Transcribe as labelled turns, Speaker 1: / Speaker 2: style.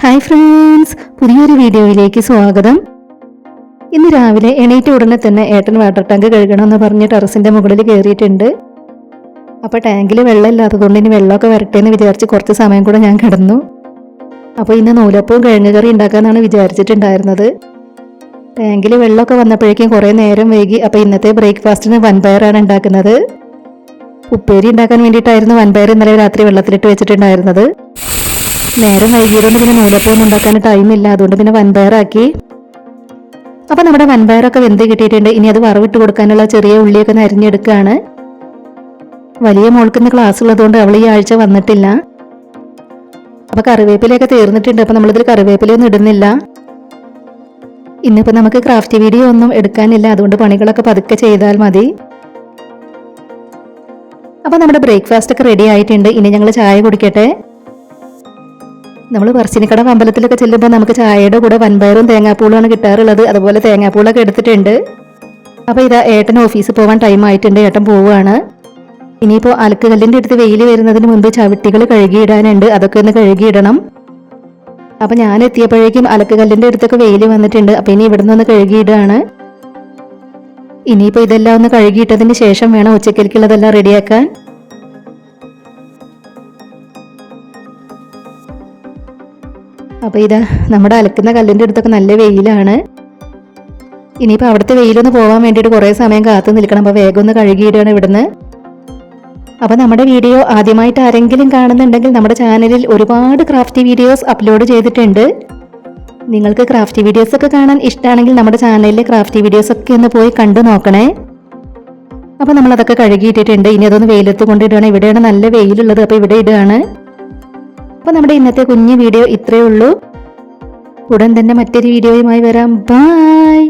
Speaker 1: Hi friends, പുതിയൊരു വീഡിയോയിലേക്ക് സ്വാഗതം. ഇന്ന് രാവിലെ എണീറ്റ ഉടനെ തന്നെ ഏട്ടൻ വാട്ടർ ടാങ്ക് കഴുകണമെന്ന് പറഞ്ഞ് ടെറസിൻ്റെ മുകളിൽ കയറിയിട്ടുണ്ട്. അപ്പോൾ ടാങ്കിൽ വെള്ളം ഇല്ലാത്തതുകൊണ്ട് ഇനി വെള്ളമൊക്കെ വരട്ടെ എന്ന് വിചാരിച്ച് കുറച്ച് സമയം കൂടെ ഞാൻ കിടന്നു. അപ്പോൾ ഇന്ന് നൂലപ്പവും കിഴങ്ങ് കറി ഉണ്ടാക്കാമെന്നാണ് വിചാരിച്ചിട്ടുണ്ടായിരുന്നത്. ടാങ്കിൽ വെള്ളമൊക്കെ വന്നപ്പോഴേക്കും കുറേ നേരം വൈകി. അപ്പോൾ ഇന്നത്തെ ബ്രേക്ക്ഫാസ്റ്റിന് വൻപയറാണ് ഉണ്ടാക്കുന്നത്. ഉപ്പേരി ഉണ്ടാക്കാൻ വേണ്ടിയിട്ടായിരുന്നു വൻപയർ ഇന്നലെ രാത്രി വെള്ളത്തിലിട്ട് വെച്ചിട്ടുണ്ടായിരുന്നത്. നേരം വൈകിയതുകൊണ്ട് പിന്നെ നൂലപ്പമൊന്നും ഉണ്ടാക്കാൻ ടൈമില്ല, അതുകൊണ്ട് പിന്നെ വൻപയറാക്കി. അപ്പം നമ്മുടെ വൻപയറൊക്കെ വെന്ത് കിട്ടിയിട്ടുണ്ട്. ഇനി അത് വറവിട്ട് കൊടുക്കാനുള്ള ചെറിയ ഉള്ളിയൊക്കെ നരിഞ്ഞെടുക്കുകയാണ്. വലിയ മോൾക്കിന്ന് ക്ലാസ് ഉള്ളതുകൊണ്ട് അവൾ ഈ ആഴ്ച വന്നിട്ടില്ല. അപ്പം കറിവേപ്പിലയൊക്കെ തീർന്നിട്ടുണ്ട്. അപ്പം നമ്മളിതിൽ കറിവേപ്പിലയൊന്നും ഇടുന്നില്ല. ഇന്നിപ്പോൾ നമുക്ക് ക്രാഫ്റ്റ് വീഡിയോ ഒന്നും എടുക്കാനില്ല, അതുകൊണ്ട് പണികളൊക്കെ പതുക്കെ ചെയ്താൽ മതി. അപ്പം നമ്മുടെ ബ്രേക്ക്ഫാസ്റ്റ് ഒക്കെ റെഡി ആയിട്ടുണ്ട്. ഇനി ഞങ്ങൾ ചായ കുടിക്കട്ടെ. നമ്മൾ പറശ്ശിനിക്കട അമ്പലത്തിലൊക്കെ ചെല്ലുമ്പോൾ നമുക്ക് ചായയുടെ കൂടെ വൻപയറും തേങ്ങാപ്പൂളുമാണ് കിട്ടാറുള്ളത്. അതുപോലെ തേങ്ങാപ്പൂളൊക്കെ എടുത്തിട്ടുണ്ട്. അപ്പോൾ ഇതാ ഏട്ടൻ ഓഫീസിൽ പോകാൻ ടൈം ആയിട്ടുണ്ട്. ഏട്ടൻ പോവുകയാണ്. ഇനിയിപ്പോൾ അലക്കുകല്ലിൻ്റെ അടുത്ത് വെയിൽ വരുന്നതിന് മുൻപ് ചവിട്ടികൾ കഴുകിയിടാനുണ്ട്, അതൊക്കെ ഒന്ന് കഴുകിയിടണം. അപ്പോൾ ഞാൻ എത്തിയപ്പോഴേക്കും അലക്കുകല്ലിൻ്റെ അടുത്തൊക്കെ വെയിൽ വന്നിട്ടുണ്ട്. അപ്പോൾ ഇനി ഇവിടെ നിന്ന് കഴുകിയിടുകയാണ്. ഇനിയിപ്പോൾ ഇതെല്ലാം ഒന്ന് കഴുകിയിട്ടതിന് ശേഷം വേണം ഉച്ചക്കൽക്കുള്ളതെല്ലാം റെഡിയാക്കാൻ. അപ്പോൾ ഇതാ നമ്മുടെ അലക്കുന്ന കല്ലിൻ്റെ അടുത്തൊക്കെ നല്ല വെയിലാണ്. ഇനിയിപ്പോൾ അവിടുത്തെ വെയിലൊന്ന് പോകാൻ വേണ്ടിയിട്ട് കുറേ സമയം കാത്തു നിൽക്കണം. അപ്പോൾ വേഗം ഒന്ന് കഴുകിയിടുകയാണ് ഇവിടുന്ന്. അപ്പോൾ നമ്മുടെ വീഡിയോ ആദ്യമായിട്ട് ആരെങ്കിലും കാണുന്നുണ്ടെങ്കിൽ നമ്മുടെ ചാനലിൽ ഒരുപാട് ക്രാഫ്റ്റ് വീഡിയോസ് അപ്ലോഡ് ചെയ്തിട്ടുണ്ട്. നിങ്ങൾക്ക് ക്രാഫ്റ്റ് വീഡിയോസൊക്കെ കാണാൻ ഇഷ്ടമാണെങ്കിൽ നമ്മുടെ ചാനലിലെ ക്രാഫ്റ്റ് വീഡിയോസൊക്കെ ഒന്ന് പോയി കണ്ടു നോക്കണേ. അപ്പോൾ നമ്മളതൊക്കെ കഴുകിയിട്ടിട്ടുണ്ട്. ഇനി അതൊന്ന് വെയിലത്ത് കൊണ്ടിടുകയാണ്. ഇവിടെയാണ് നല്ല വെയിലുള്ളത്, അപ്പോൾ ഇവിടെ ഇടുകയാണ്. അപ്പോൾ നമ്മുടെ ഇന്നത്തെ കുഞ്ഞു വീഡിയോ ഇത്രയേ ഉള്ളൂ. ഉടൻ തന്നെ മറ്റൊരു വീഡിയോയുമായി വരാം. ബൈ.